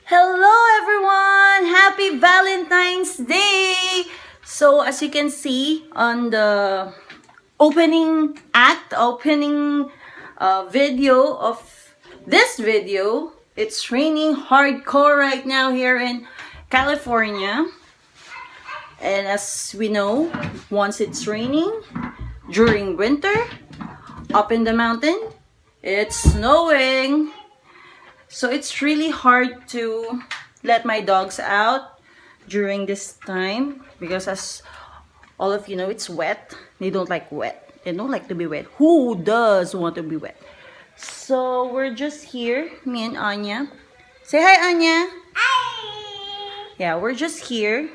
Hello everyone! Happy Valentine's Day! So as you can see on the opening video of this video, it's raining hardcore right now here in California. And as we know, once it's raining during winter, up in the mountain, it's snowing. So it's really hard to let my dogs out during this time because, as all of you know, it's wet. They don't like wet. They don't like to be wet. Who does want to be wet? So we're just here, me and Aunia. Say hi, Aunia. Hi. Yeah, we're just here.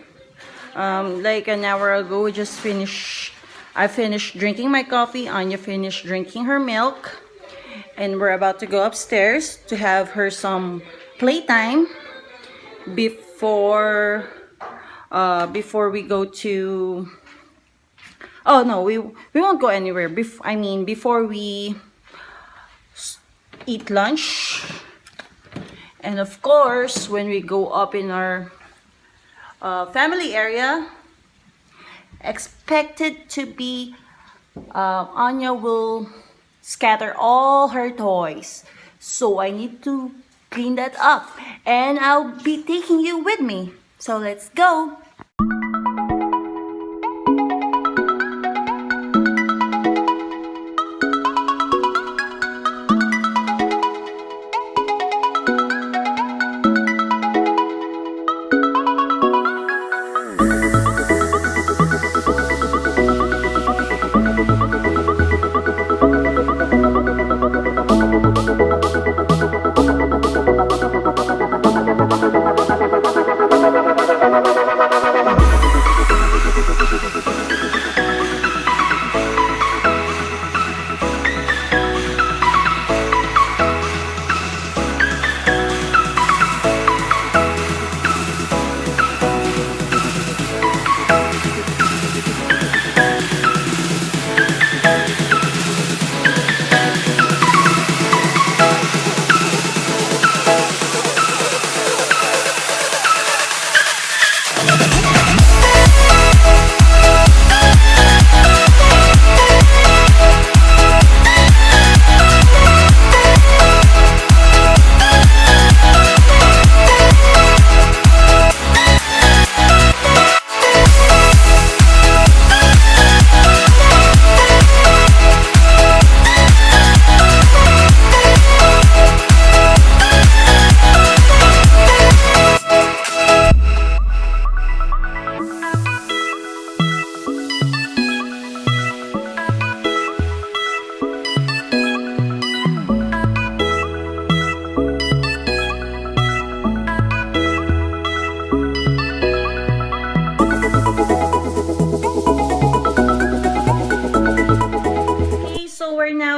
Like an hour ago, I finished drinking my coffee. Aunia finished drinking her milk. And we're about to go upstairs to have her some playtime before we go to... Oh no, we won't go anywhere. Before we eat lunch. And of course, when we go up in our family area, expected to be Aunia will scatter all her toys, so I need to clean that up, and I'll be taking you with me, so let's go.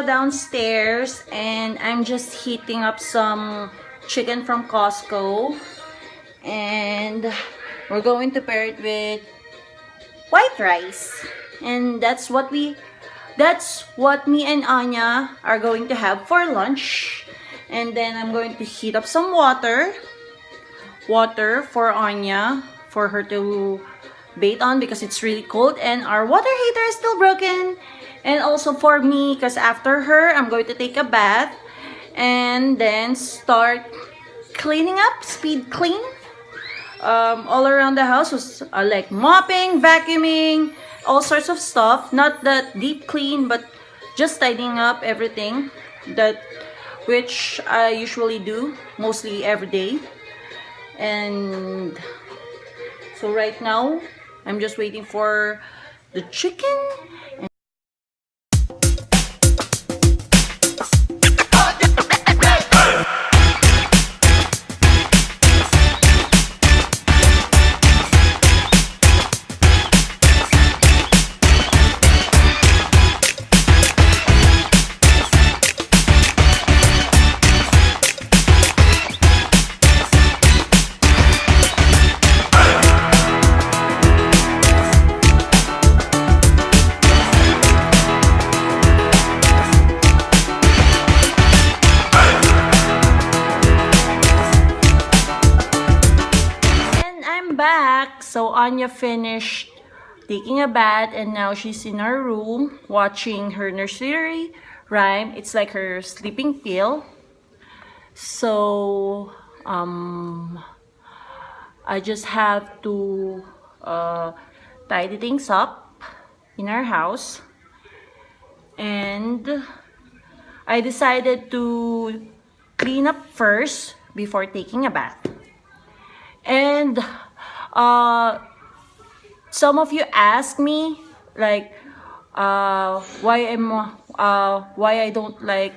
Downstairs, and I'm just heating up some chicken from Costco, and we're going to pair it with white rice, and that's what me and Aunia are going to have for lunch. And then I'm going to heat up some water for Aunia for her to bathe on because it's really cold, and our water heater is still broken. And also for me, because after her, I'm going to take a bath and then start cleaning up, speed clean, all around the house, like mopping, vacuuming, all sorts of stuff. Not that deep clean, but just tidying up everything, which I usually do mostly every day. And so right now, I'm just waiting for the chicken. So Aunia finished taking a bath and now she's in our room watching her nursery rhyme. It's like her sleeping pill. So I just have to tidy things up in our house, and I decided to clean up first before taking a bath. And some of you ask me like why I don't like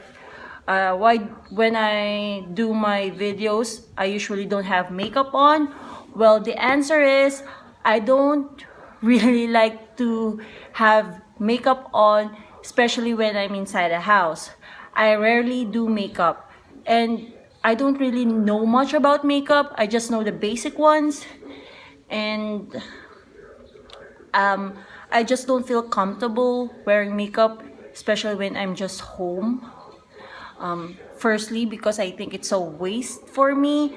why when I do my videos I usually don't have makeup on. Well, the answer is I don't really like to have makeup on, especially when I'm inside a house. I rarely do makeup, and I don't really know much about makeup. I just know the basic ones, and I just don't feel comfortable wearing makeup, especially when I'm just home. Firstly, because I think it's a waste for me.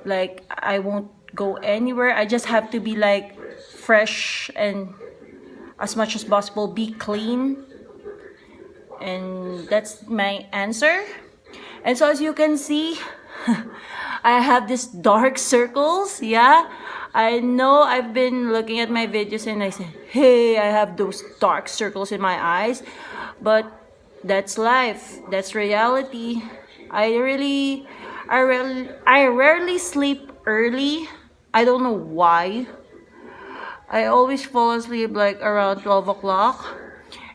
Like, I won't go anywhere. I just have to be like fresh and as much as possible be clean. And that's my answer. And so as you can see, I have these dark circles. Yeah, I know I've been looking at my videos and I said, hey, I have those dark circles in my eyes. But that's life. That's reality. I rarely sleep early. I don't know why. I always fall asleep like around 12 o'clock.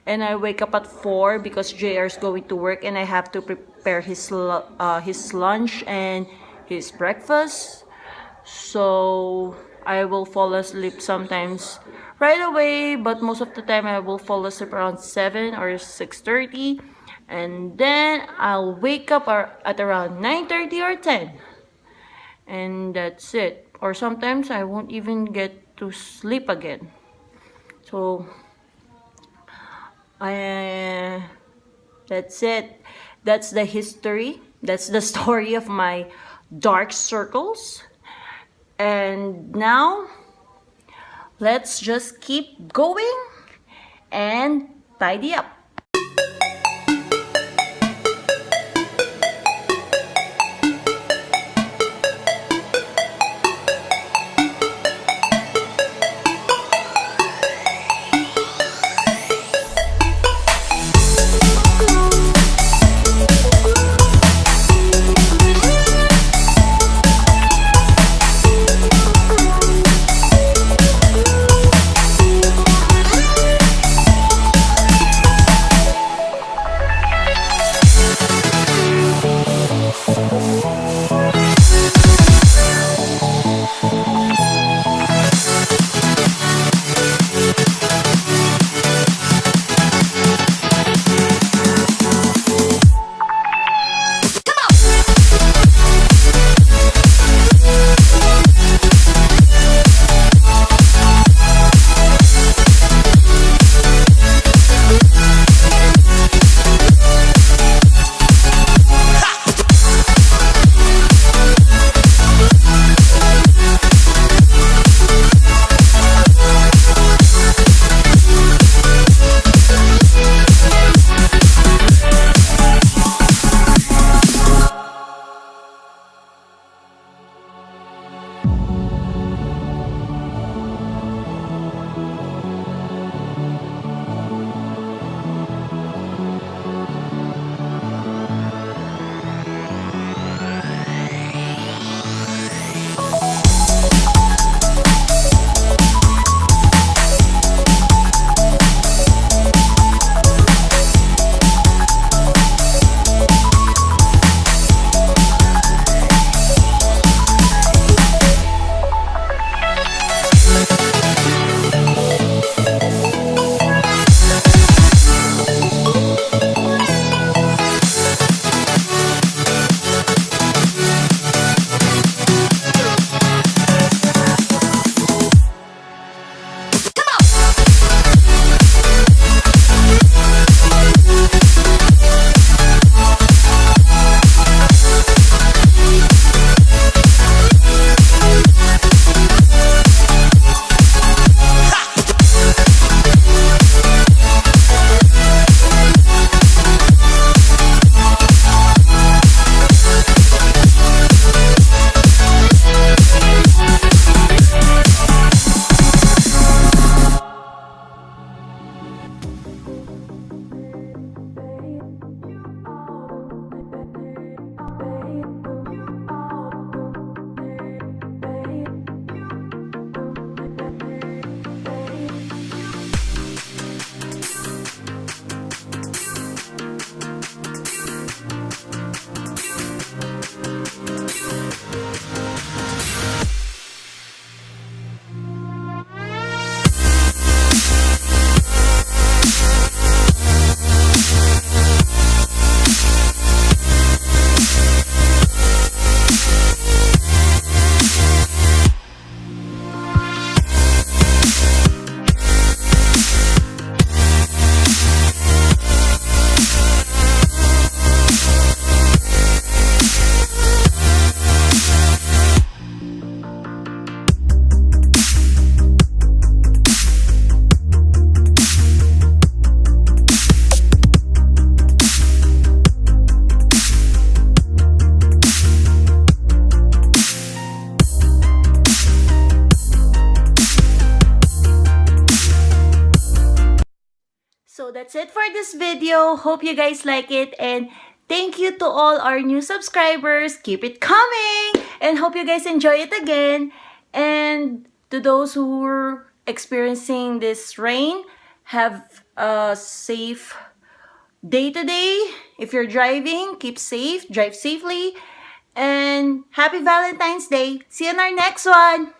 And I wake up at 4 because JR is going to work and I have to prepare his lunch and his breakfast. So I will fall asleep sometimes right away, but most of the time I will fall asleep around 7 or 6:30, and then I'll wake up at around 9:30 or 10, and that's it. Or sometimes I won't even get to sleep again. So that's it. That's the history. That's the story of my dark circles. And now let's just keep going and tidy up. That's it for this video. Hope you guys like it, and thank you to all our new subscribers. Keep it coming, and hope you guys enjoy it again. And to those who are experiencing this rain, have a safe day today. If you're driving, keep safe, drive safely, and happy Valentine's Day. See you in our next one.